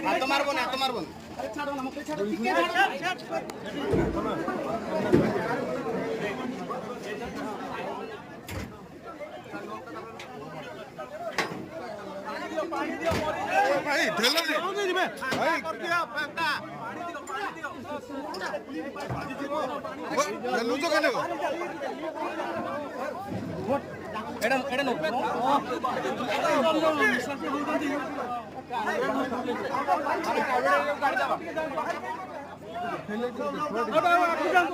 हाथ मारबो ना, हाथ मारबो ना। अरे छाड़ो ना, मुझे छाड़ो। पानी दियो भाई, ढेलो नहीं। भाई दियो पक्का। पानी दियो। ढेलो तो कहने को। एडन एडन ऊपर। aku jangan